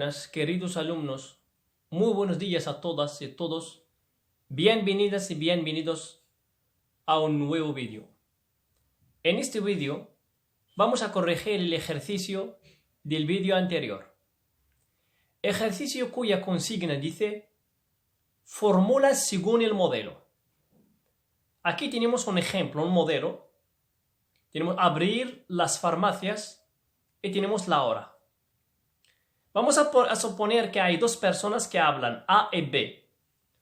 buenas, queridos alumnos. Muy buenos días a todas y todos. Bienvenidas y bienvenidos a un nuevo vídeo. En este vídeo vamos a corregir el ejercicio del vídeo anterior. Ejercicio cuya consigna dice fórmulas según el modelo. Aquí tenemos un ejemplo, un modelo. Tenemos abrir las farmacias y tenemos la hora. Vamos a suponer que hay dos personas que hablan, A y B.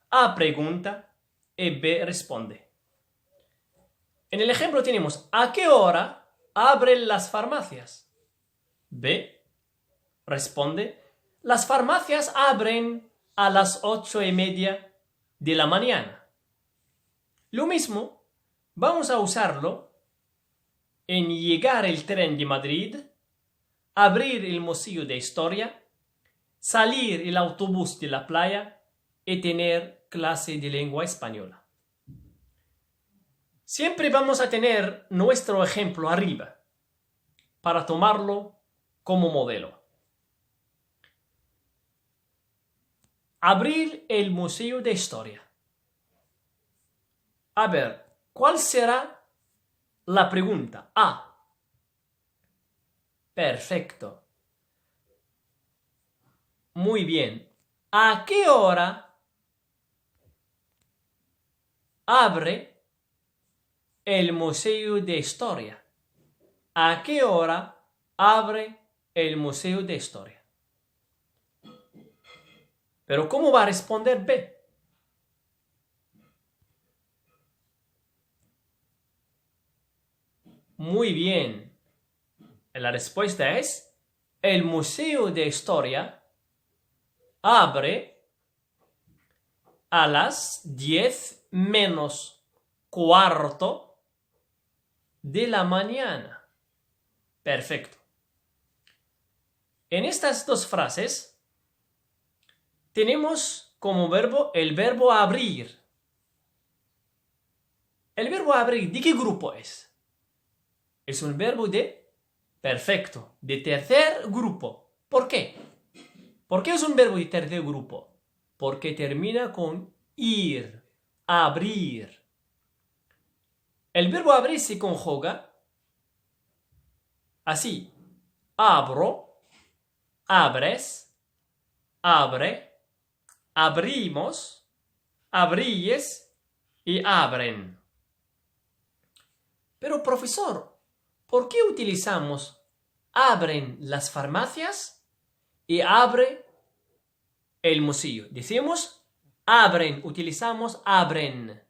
A pregunta y B responde. En el ejemplo tenemos, ¿a qué hora abren las farmacias? B responde, las farmacias abren a las 8:30 de la mañana. Lo mismo, vamos a usarlo en llegar el tren de Madrid, abrir el museo de historia, salir el autobús de la playa y tener clase de lengua española. Siempre vamos a tener nuestro ejemplo arriba para tomarlo como modelo. Abrir el museo de historia. A ver, ¿cuál será la pregunta? A. Perfecto. Muy bien. ¿A qué hora abre el museo de historia? ¿A qué hora abre el museo de historia? Pero ¿cómo va a responder B? Muy bien. La respuesta es el museo de historia abre a las 10:15 de la mañana. Perfecto. En estas dos frases tenemos como verbo el verbo abrir. El verbo abrir, ¿de qué grupo es? Es un verbo de perfecto, de tercer grupo. ¿Por qué? ¿Por qué es un verbo de tercer grupo? Porque termina con ir, abrir. El verbo abrir se conjuga así. Abro, abres, abre, abrimos, abríes y abren. Pero profesor, ¿por qué utilizamos abren las farmacias y abre el museo? Decimos abren, utilizamos abren.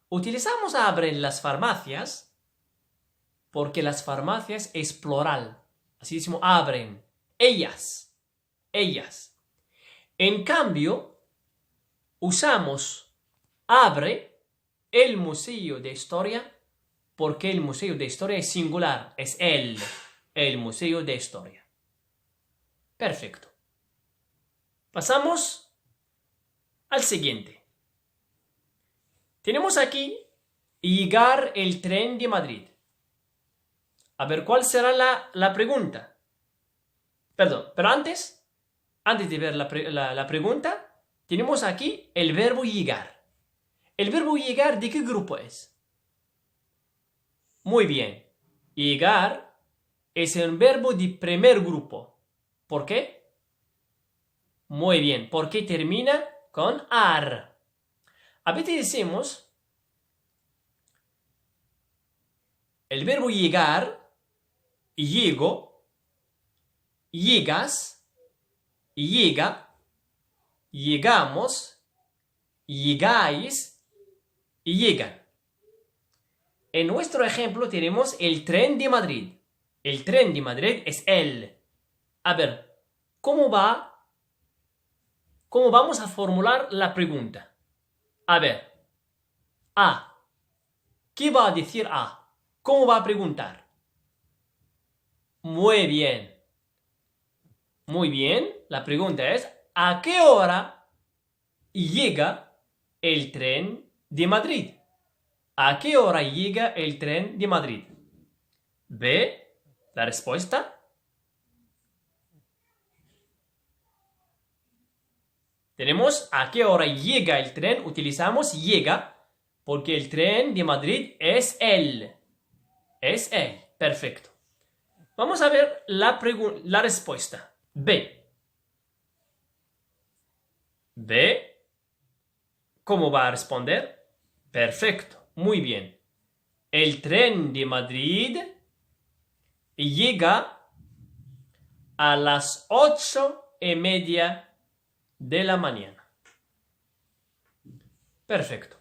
Utilizamos abren las farmacias porque las farmacias es plural. Así decimos abren. Ellas. Ellas. En cambio, usamos abre el museo de historia porque el museo de historia es singular. Es el museo de historia. Perfecto. Pasamos al siguiente. Tenemos aquí llegar el tren de Madrid. A ver, ¿cuál será la pregunta? Perdón, pero antes de ver la pregunta, tenemos aquí el verbo llegar. ¿El verbo llegar de qué grupo es? Muy bien. Llegar es un verbo de primer grupo. ¿Por qué? Muy bien, porque termina con ar. A veces decimos el verbo llegar, llego, llegas, llega, llegamos, llegáis y llegan. En nuestro ejemplo tenemos el tren de Madrid. El tren de Madrid es el. A ver, ¿cómo vamos a formular la pregunta? A ver, A. ¿Qué va a decir A? ¿Cómo va a preguntar? Muy bien. Muy bien. La pregunta es, ¿a qué hora llega el tren de Madrid? ¿A qué hora llega el tren de Madrid? B. La respuesta. Tenemos a qué hora llega el tren. Utilizamos llega porque el tren de Madrid es el. Es el. Perfecto. Vamos a ver la respuesta. B. B. ¿Cómo va a responder? Perfecto. Muy bien. El tren de Madrid llega a las 8:30 de la mañana. Perfecto.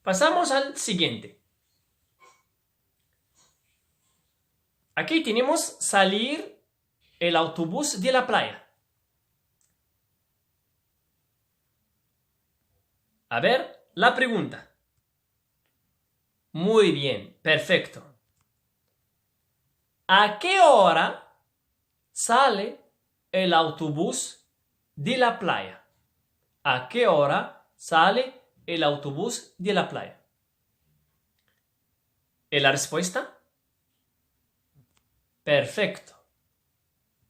Pasamos al siguiente. Aquí tenemos salir el autobús de la playa. A ver, la pregunta. Muy bien, perfecto. ¿A qué hora sale el autobús de la playa? ¿A qué hora sale el autobús de la playa? ¿Es la respuesta? Perfecto.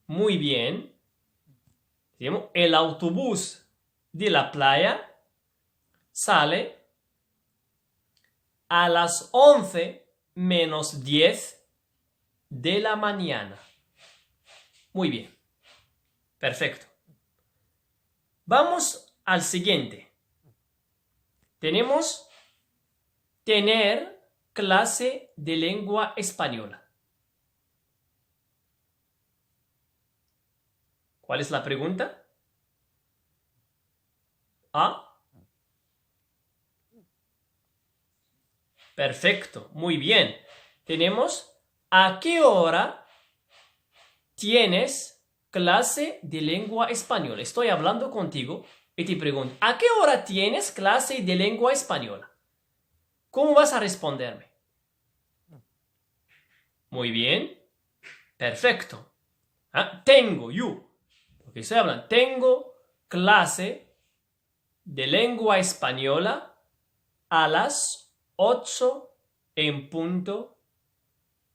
Muy bien. El autobús de la playa sale a las 11:10 de la mañana. Muy bien. Perfecto. Vamos al siguiente. Tenemos tener clase de lengua española. ¿Cuál es la pregunta? A. Perfecto, muy bien. Tenemos ¿a qué hora tienes clase de lengua española? Estoy hablando contigo y te pregunto, ¿a qué hora tienes clase de lengua española? ¿Cómo vas a responderme? Muy bien. Perfecto. Tengo, porque estoy hablando, tengo clase de lengua española a las 8:00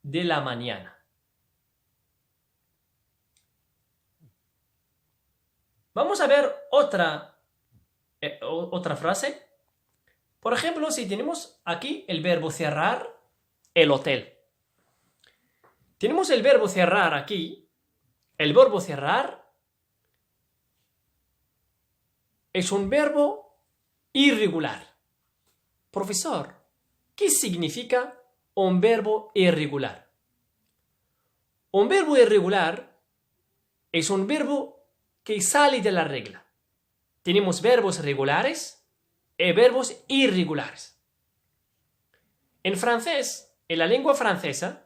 de la mañana. Vamos a ver otra frase. Por ejemplo, si tenemos aquí el verbo cerrar el hotel. Tenemos el verbo cerrar aquí. El verbo cerrar es un verbo irregular. Profesor, ¿qué significa un verbo irregular? Un verbo irregular es un verbo que sale de la regla. Tenemos verbos regulares y verbos irregulares. En francés, en la lengua francesa,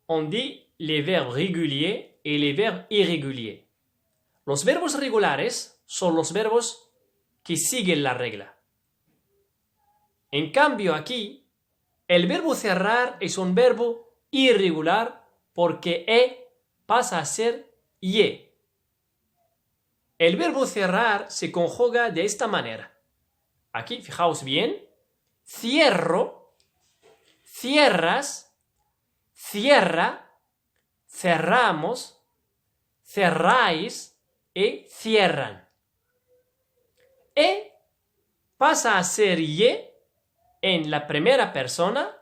on dit les verbes réguliers et les verbes irréguliers. Los verbos regulares son los verbos que siguen la regla. En cambio aquí, el verbo cerrar es un verbo irregular porque pasa a ser ye. El verbo cerrar se conjuga de esta manera. Aquí, fijaos bien. Cierro, cierras, cierra, cerramos, cerráis y cierran. Pasa a ser ye en la primera persona,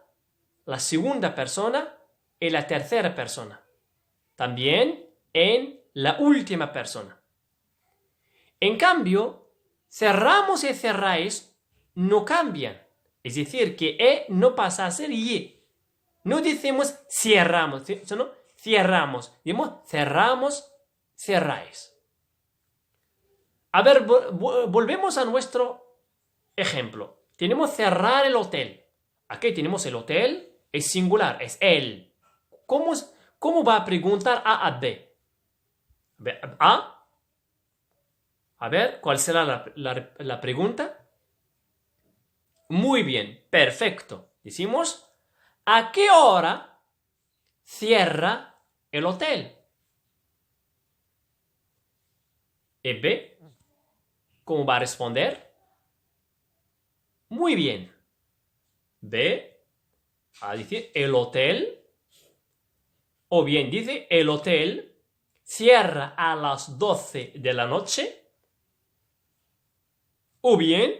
la segunda persona y la tercera persona. También en la última persona. En cambio, cerramos y cerráis no cambian. Es decir, que no pasa a ser ye. No decimos cerramos, sino cerramos. Decimos cerramos, cerráis. A ver, volvemos a nuestro ejemplo. Tenemos cerrar el hotel. Aquí tenemos el hotel, es singular, es él. ¿Cómo va a preguntar a B? A ver, ¿cuál será la pregunta? Muy bien, perfecto. Decimos, ¿a qué hora cierra el hotel? ¿Y B? ¿Cómo va a responder? Muy bien. B va a decir el hotel. O bien dice el hotel cierra a las 12 de la noche. O bien,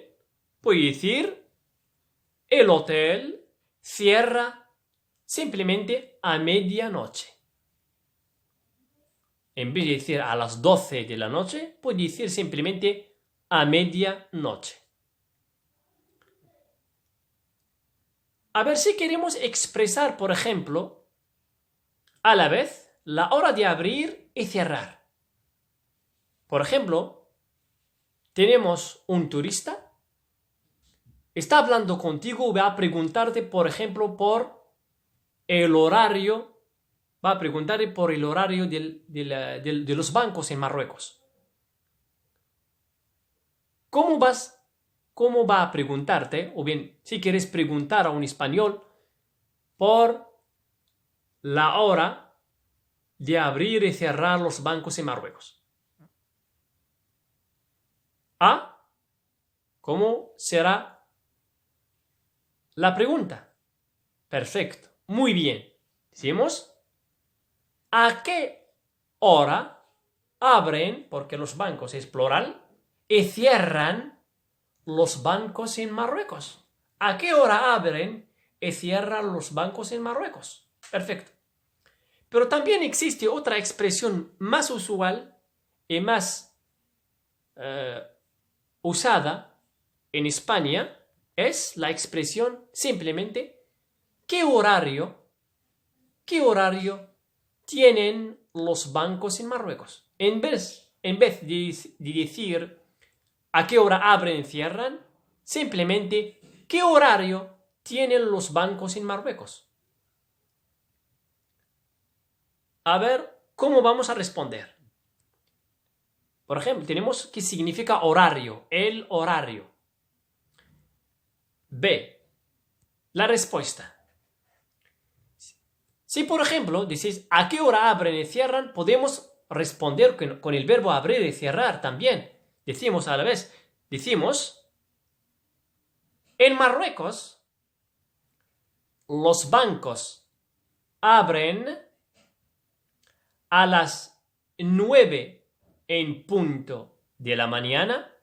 puede decir, el hotel cierra simplemente a medianoche. En vez de decir a las 12 de la noche, puede decir simplemente a medianoche. A ver si queremos expresar, por ejemplo, a la vez la hora de abrir y cerrar. Por ejemplo, tenemos un turista, está hablando contigo, va a preguntarte, por ejemplo, por el horario, va a preguntarte por el horario de los bancos en Marruecos. ¿Cómo va a preguntarte, o bien si quieres preguntar a un español por la hora de abrir y cerrar los bancos en Marruecos? ¿Ah? ¿Cómo será la pregunta? Perfecto, muy bien. Decimos, ¿a qué hora abren, porque los bancos es plural, y cierran los bancos en Marruecos? ¿A qué hora abren y cierran los bancos en Marruecos? Perfecto. Pero también existe otra expresión más usual y más usada en España, es la expresión simplemente ¿qué horario tienen los bancos en Marruecos? En vez de decir ¿a qué hora abren y cierran? Simplemente ¿qué horario tienen los bancos en Marruecos? A ver, ¿cómo vamos a responder? Por ejemplo, tenemos qué significa horario, el horario. B, la respuesta. Si, por ejemplo, decís ¿a qué hora abren y cierran? Podemos responder con el verbo abrir y cerrar también. Decimos a la vez, en Marruecos los bancos abren a las 9 en punto de la mañana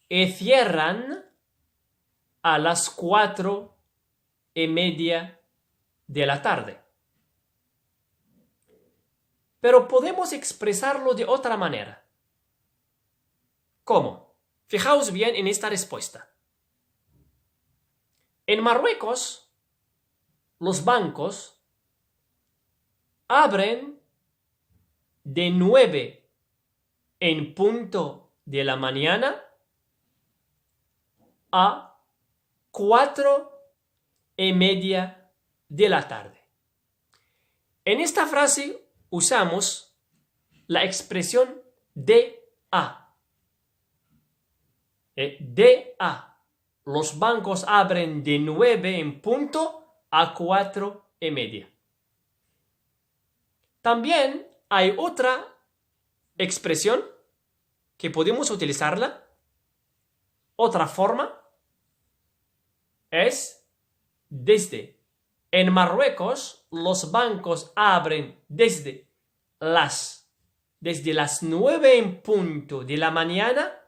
y cierran a las 4:30 de la tarde. Pero podemos expresarlo de otra manera. ¿Cómo? Fijaos bien en esta respuesta. En Marruecos, los bancos abren de 9 en punto de la mañana a 4:30 de la tarde. En esta frase usamos la expresión DA. DA. Los bancos abren de 9 en punto a 4:30. También hay otra expresión que podemos utilizarla. Otra forma es desde. En Marruecos los bancos abren desde las 9 en punto de la mañana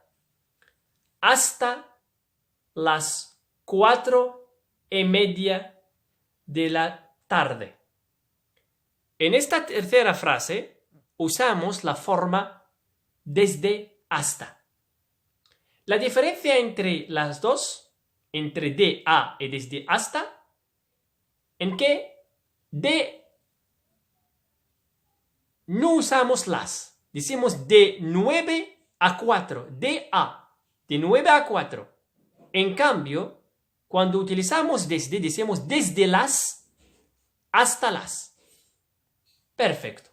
hasta las 4:30 de la tarde. En esta tercera frase usamos la forma desde hasta. La diferencia entre las dos, entre de a y desde hasta, en que de no usamos las. Decimos de 9 a 4, de a, de 9 a 4. En cambio, cuando utilizamos desde, decimos desde las hasta las. Perfecto.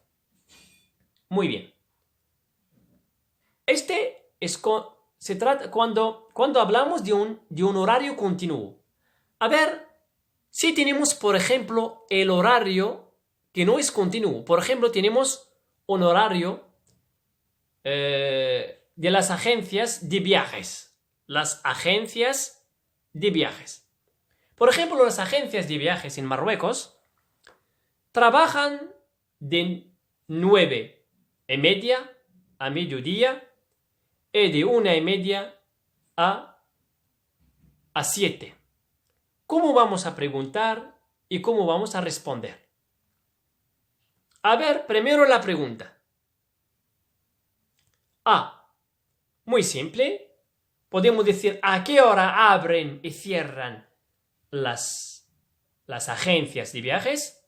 Muy bien. Se trata cuando hablamos de un horario continuo. A ver, si tenemos, por ejemplo, el horario que no es continuo. Por ejemplo, tenemos un horario de las agencias de viajes. Las agencias de viajes. Por ejemplo, las agencias de viajes en Marruecos trabajan de 9:30 a mediodía y de 1:30 a 7. ¿Cómo vamos a preguntar y cómo vamos a responder? A ver, primero la pregunta. Muy simple. Podemos decir a qué hora abren y cierran las agencias de viajes,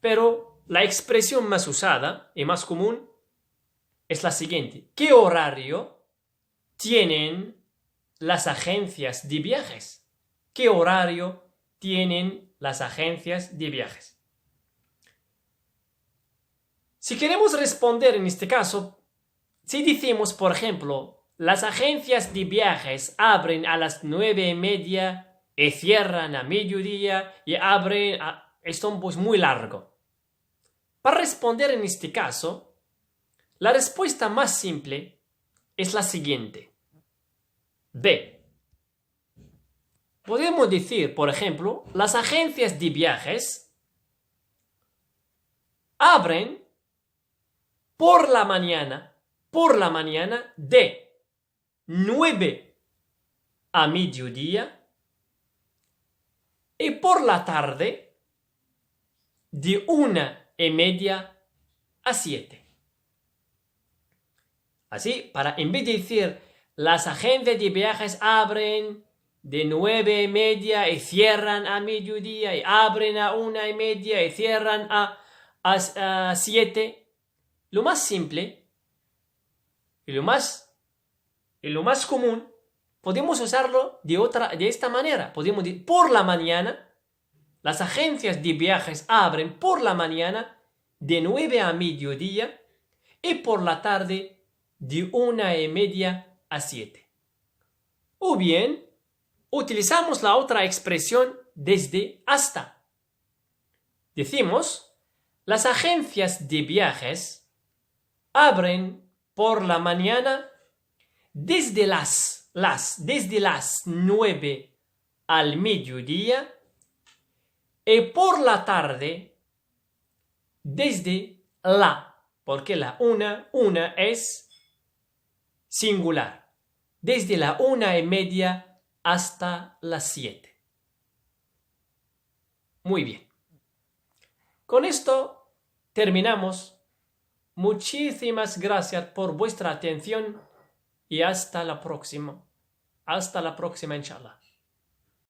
pero la expresión más usada y más común es la siguiente. ¿Qué horario tienen las agencias de viajes? ¿Qué horario tienen las agencias de viajes? Si queremos responder en este caso, si decimos, por ejemplo, las agencias de viajes abren a las 9:30 y cierran a mediodía y abren esto pues muy largo. Para responder en este caso, la respuesta más simple es la siguiente. B. Podemos decir, por ejemplo, las agencias de viajes abren por la mañana de 9 a mediodía y por la tarde de 1:30 a 7. Así, en vez de decir las agencias de viajes abren de 9:30 y cierran a mediodía y abren a 1:30 y cierran a 7, lo más simple y lo más común, podemos usarlo de esta manera. Podemos decir, por la mañana, las agencias de viajes abren por la mañana de 9 a mediodía y por la tarde de 1:30 a 7. O bien, utilizamos la otra expresión desde hasta. Decimos, las agencias de viajes abren por la mañana desde las 9 al mediodía y por la tarde desde porque la una es singular, desde la 1:30 hasta las 7. Muy bien. Con esto terminamos. Muchísimas gracias por vuestra atención y hasta la próxima. Hasta la próxima, inshallah.